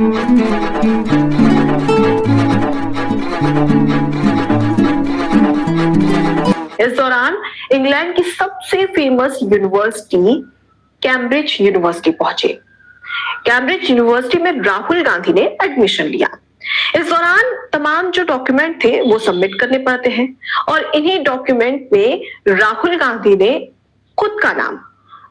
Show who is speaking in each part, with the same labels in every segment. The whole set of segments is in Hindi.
Speaker 1: इस दौरान इंग्लैंड की सबसे फेमस यूनिवर्सिटी कैम्ब्रिज यूनिवर्सिटी पहुंचे। कैम्ब्रिज यूनिवर्सिटी में राहुल गांधी ने एडमिशन लिया। इस दौरान तमाम जो डॉक्यूमेंट थे वो सबमिट करने पड़ते हैं और इन्हीं डॉक्यूमेंट में राहुल गांधी ने खुद का नाम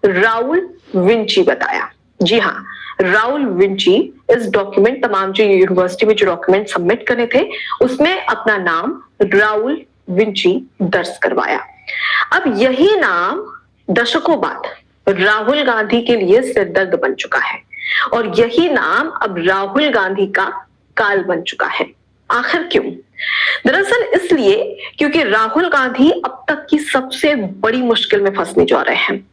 Speaker 1: राहुल विंची बताया। जी हाँ, राहुल विंची इस डॉक्यूमेंट तमाम जो यूनिवर्सिटी में जो डॉक्यूमेंट सबमिट करने थे उसमें अपना नाम राहुल विंची दर्ज करवाया। अब यही नाम दशकों बाद राहुल गांधी के लिए सिरदर्द बन चुका है और यही नाम अब राहुल गांधी का काल बन चुका है। आखिर क्यों? दरअसल इसलिए क्योंकि राहुल गांधी अब तक की सबसे बड़ी मुश्किल में फंसने जा रहे हैं।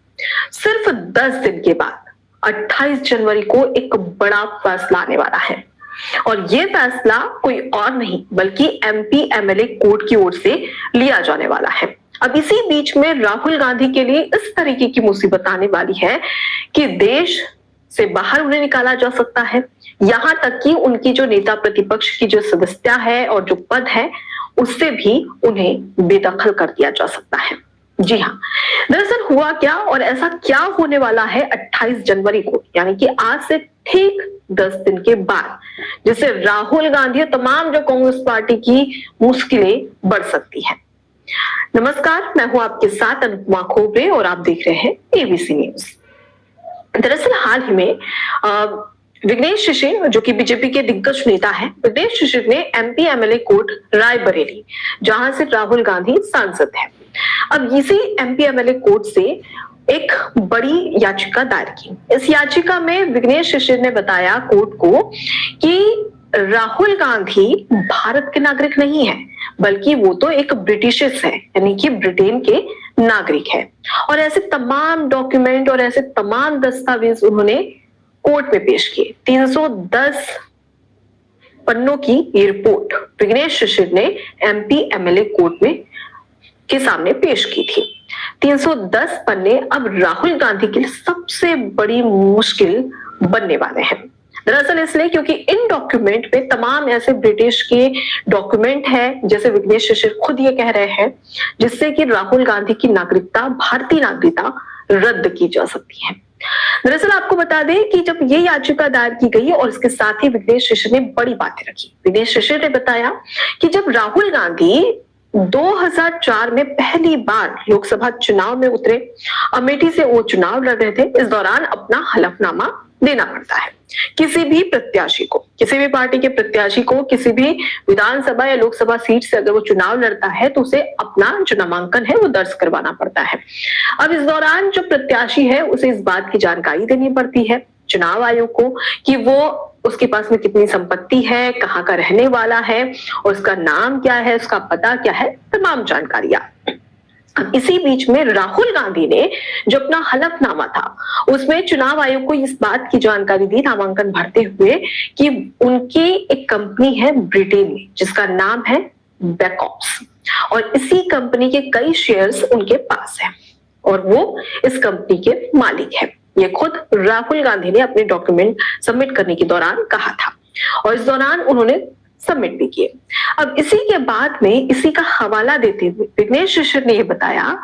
Speaker 1: सिर्फ 10 दिन के बाद 28 जनवरी को एक बड़ा फैसला आने वाला है और ये फैसला कोई और नहीं बल्कि एमपी एमएलए कोर्ट की ओर से लिया जाने वाला है। अब इसी बीच में राहुल गांधी के लिए इस तरीके की मुसीबत आने वाली है कि देश से बाहर उन्हें निकाला जा सकता है, यहां तक कि उनकी जो नेता प्रतिपक्ष की जो सदस्यता है और जो पद है उससे भी उन्हें बेदखल कर दिया जा सकता है। जी हाँ, दरअसल हुआ क्या और ऐसा क्या होने वाला है 28 जनवरी को, यानी कि आज से ठीक 10 दिन के बाद, जिससे राहुल गांधी और तमाम जो कांग्रेस पार्टी की मुश्किलें बढ़ सकती हैं। नमस्कार, मैं हूं आपके साथ अनुपमा खोबरे और आप देख रहे हैं एबीसी न्यूज। दरअसल हाल ही में विघ्नेश शिशिर जो कि बीजेपी के दिग्गज नेता है, विघ्नेश शिशिर ने एमपी एमएलए कोर्ट रायबरेली, जहां से राहुल गांधी सांसद है, अब इसी एमपी एमएलए कोर्ट से एक बड़ी याचिका दायर की। इस याचिका में विघ्नेश शिशिर ने बताया कोर्ट को कि राहुल गांधी भारत के नागरिक नहीं है बल्कि वो तो एक ब्रिटिशियस है, यानी कि ब्रिटेन के नागरिक है। और ऐसे तमाम डॉक्यूमेंट और ऐसे तमाम दस्तावेज उन्होंने कोर्ट में पेश किए। 310 पन्नों की ये रिपोर्ट विघ्नेश शिशिर ने एमपी एमएलए कोर्ट में के सामने पेश की थी। 310 पन्ने अब राहुल गांधी के लिए सबसे बड़ी मुश्किल बनने वाले हैं। दरअसल इसलिए क्योंकि इन डॉक्यूमेंट में तमाम ऐसे ब्रिटिश के डॉक्यूमेंट है, जैसे विघ्नेश शिशिर खुद ये कह रहे हैं, जिससे कि राहुल गांधी की नागरिकता, भारतीय नागरिकता रद्द की जा सकती है। दरअसल आपको बता दें कि जब ये याचिका दायर की गई और इसके साथ ही विघ्नेश शिशिर ने बड़ी बातें रखी। विघ्नेश शिशिर ने बताया कि जब राहुल गांधी 2004 में पहली बार लोकसभा चुनाव में उतरे, अमेठी से वो चुनाव लड़ रहे थे, इस दौरान अपना हलफनामा देना पड़ता है। किसी भी प्रत्याशी को, किसी भी पार्टी के प्रत्याशी को किसी भी विधानसभा या लोकसभा सीट से अगर वो चुनाव लड़ता है तो उसे अपना जो नामांकन है वो दर्ज करवाना पड़ता है। अब इस दौरान जो प्रत्याशी है उसे इस बात की जानकारी देनी पड़ती है चुनाव आयोग को कि वो उसके पास में कितनी संपत्ति है, कहाँ का रहने वाला है और उसका नाम क्या है, उसका पता क्या है, तमाम जानकारियां। अब इसी बीच में राहुल गांधी ने जो अपना हलफनामा था उसमें चुनाव आयोग को इस बात की जानकारी दी नामांकन भरते हुए कि उनकी एक कंपनी है ब्रिटेन में जिसका नाम है बैकऑप्स और इसी कंपनी के कई शेयर्स उनके पास है और वो इस कंपनी के मालिक है। ये खुद राहुल गांधी ने अपने डॉक्यूमेंट सबमिट करने के दौरान कहा था और इस दौरान उन्होंने सबमिट भी किए। अब इसी के बाद में इसी का हवाला देते हुए विघ्नेश शिशिर ने यह बताया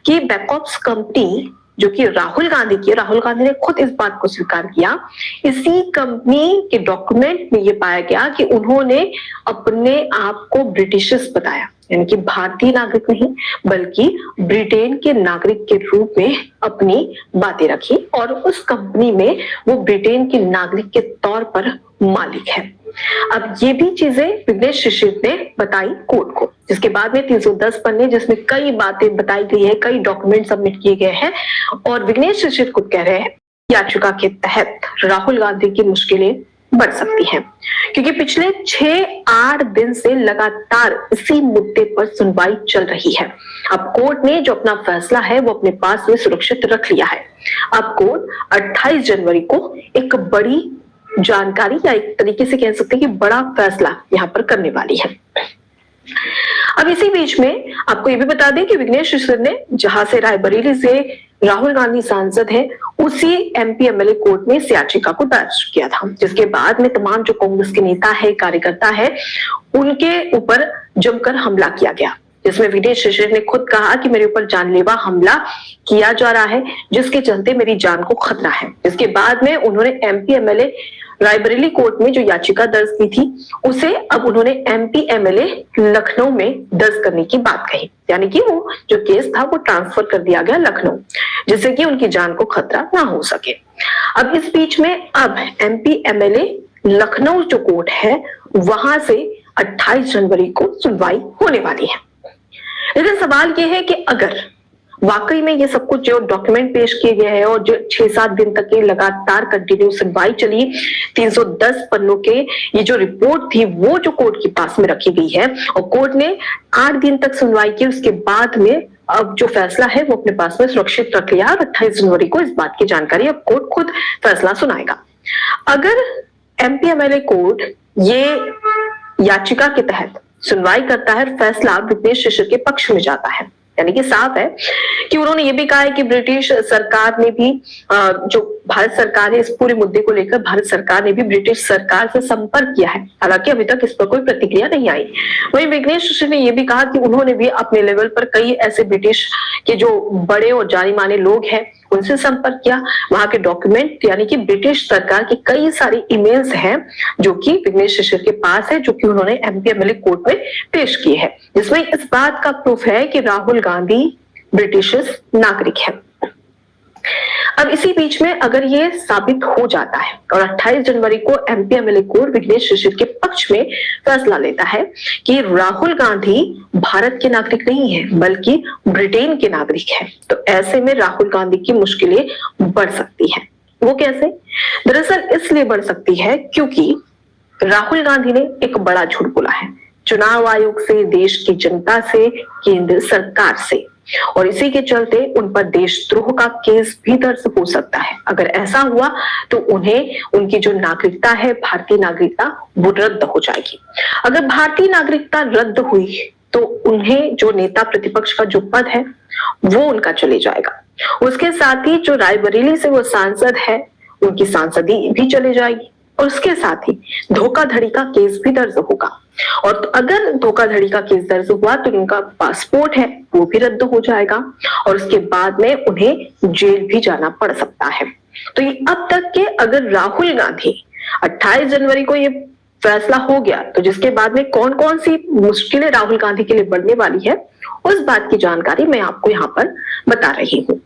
Speaker 1: कि बैकऑप्स कंपनी जो कि राहुल गांधी ने खुद इस बात को स्वीकार किया, इसी कंपनी के डॉक्यूमेंट में ये पाया गया कि उन्होंने अपने आप को ब्रिटिशियस बताया, यानी कि भारतीय नागरिक नहीं बल्कि ब्रिटेन के नागरिक के रूप में अपनी बातें रखी और उस कंपनी में वो ब्रिटेन के नागरिक के तौर पर मालिक है। अब ये भी चीजें विघ्नेश शिशिर ने बताई कोर्ट को, जिसके बाद में 310 पन्ने जिसमें कई बातें बताई गई है, कई डॉक्यूमेंट सबमिट किए गए हैं और विघ्नेश शिशिर खुद कह रहे हैं याचिका के तहत राहुल गांधी की मुश्किलें बढ़ सकती हैं क्योंकि पिछले 6-8 दिन से लगातार इसी मुद्दे पर सुनवाई चल रही है। अब कोर्ट ने जो अपना फैसला है वो अपने पास में सुरक्षित रख लिया है। अब कोर्ट 28 जनवरी को एक बड़ी जानकारी या एक तरीके से कह सकते हैं कि बड़ा फैसला यहाँ पर करने वाली है। अब इसी बीच में आपको ये भी बता दें कि विघ्नेश शिशिर ने जहां से रायबरेली से राहुल गांधी सांसद हैं, उसी एमपी एमएलए कोर्ट में इस याचिका को दर्ज किया था, जिसके बाद में तमाम जो कांग्रेस के नेता है, कार्यकर्ता है, उनके ऊपर जमकर हमला किया गया, जिसमें विघ्नेश शिशिर ने खुद कहा कि मेरे ऊपर जानलेवा हमला किया जा रहा है, जिसके चलते मेरी जान को खतरा है। जिसके बाद में उन्होंने एमपी एमएलए रायबरेली कोर्ट में जो याचिका दर्ज की थी, उसे अब उन्होंने एमपी एमएलए लखनऊ में दर्ज करने की बात कही, यानी कि वो जो केस था वो ट्रांसफर कर दिया गया लखनऊ, जिससे कि उनकी जान को खतरा ना हो सके। अब इस बीच में अब एमपी एमएलए लखनऊ जो कोर्ट है, वहां से 28 जनवरी को सुनवाई होने वाली है। लेकिन सवाल ये है कि अगर वाकई में ये सब कुछ जो डॉक्यूमेंट पेश किए गए हैं और जो 6-7 दिन तक की लगातार कंटिन्यू सुनवाई चली, 310 पन्नों के ये जो रिपोर्ट थी वो जो कोर्ट के पास में रखी गई है, और कोर्ट ने 8 दिन तक सुनवाई की, उसके बाद में अब जो फैसला है वो अपने पास में सुरक्षित रख लिया और 28 जनवरी को इस बात की जानकारी अब कोर्ट खुद फैसला सुनाएगा। अगर एमपी एमएलए कोर्ट ये याचिका के तहत सुनवाई करता है, फैसला विघ्नेश शिशिर के पक्ष में जाता है, यानी कि साफ है कि उन्होंने ये भी कहा है कि ब्रिटिश सरकार ने भी जो भारत सरकार है, इस पूरे मुद्दे को लेकर भारत सरकार ने भी ब्रिटिश सरकार से संपर्क किया है, हालांकि अभी तक इस पर कोई प्रतिक्रिया नहीं आई। वहीं विघ्नेश शिशिर ने यह भी कहा कि उन्होंने भी अपने लेवल पर कई ऐसे ब्रिटिश के जो बड़े और जाने माने लोग हैं उनसे संपर्क किया, वहां के डॉक्यूमेंट यानी कि ब्रिटिश सरकार की कई सारी ईमेल्स हैं जो कि विघ्नेश शिशिर के पास है, जो कि उन्होंने एमपी एमएलए कोर्ट में पेश किए हैं, जिसमें इस बात का प्रूफ है कि राहुल गांधी ब्रिटिश नागरिक है। अब इसी बीच में अगर ये साबित हो जाता है और 28 जनवरी को एमपी एमएलए कोर्ट विघ्नेश शिशिर के पक्ष में फैसला लेता है कि राहुल गांधी भारत के नागरिक नहीं है बल्कि ब्रिटेन के नागरिक है, तो ऐसे में राहुल गांधी की मुश्किलें बढ़ सकती हैं। वो कैसे? दरअसल इसलिए बढ़ सकती है क्योंकि राहुल गांधी ने एक बड़ा झूठ बोला है चुनाव आयोग से, देश की जनता से, केंद्र सरकार से, और इसी के चलते उन पर देशद्रोह का केस भी दर्ज हो सकता है। अगर ऐसा हुआ तो उन्हें उनकी जो नागरिकता है, भारतीय नागरिकता, वो रद्द हो जाएगी। अगर भारतीय नागरिकता रद्द हुई तो उन्हें जो नेता प्रतिपक्ष का जो पद है वो उनका चले जाएगा। उसके साथ ही जो रायबरेली से वो सांसद है उनकी सांसदी भी चले जाएगी, और उसके साथ ही धोखाधड़ी का केस भी दर्ज होगा, और अगर धोखाधड़ी का केस दर्ज हुआ तो उनका पासपोर्ट है वो भी रद्द हो जाएगा, और उसके बाद में उन्हें जेल भी जाना पड़ सकता है। तो ये अब तक के अगर राहुल गांधी 28 जनवरी को ये फैसला हो गया तो जिसके बाद में कौन कौन सी मुश्किलें राहुल गांधी के लिए बढ़ने वाली है, उस बात की जानकारी मैं आपको यहाँ पर बता रही हूँ।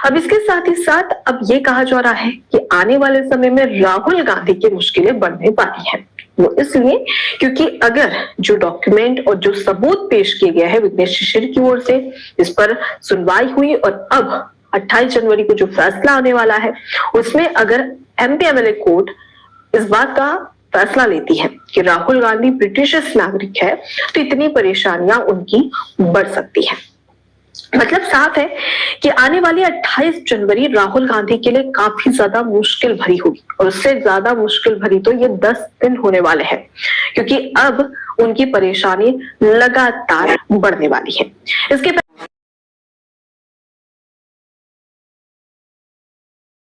Speaker 1: अब इसके साथ ही साथ अब ये कहा जा रहा है कि आने वाले समय में राहुल गांधी की मुश्किलें बढ़ने वाली हैं। वो इसलिए क्योंकि अगर जो डॉक्यूमेंट और जो सबूत पेश किए गए हैं विघ्नेश शिशिर की ओर से, इस पर सुनवाई हुई और अब 28 जनवरी को जो फैसला आने वाला है उसमें अगर एमपी एमएलए कोर्ट इस बात का फैसला लेती है कि राहुल गांधी ब्रिटिश नागरिक है, तो इतनी परेशानियां उनकी बढ़ सकती है। मतलब साफ है कि आने वाली 28 जनवरी राहुल गांधी के लिए काफी ज्यादा मुश्किल भरी होगी, और उससे ज्यादा मुश्किल भरी तो ये 10 दिन होने वाले हैं, क्योंकि अब उनकी परेशानी लगातार बढ़ने वाली है। इसके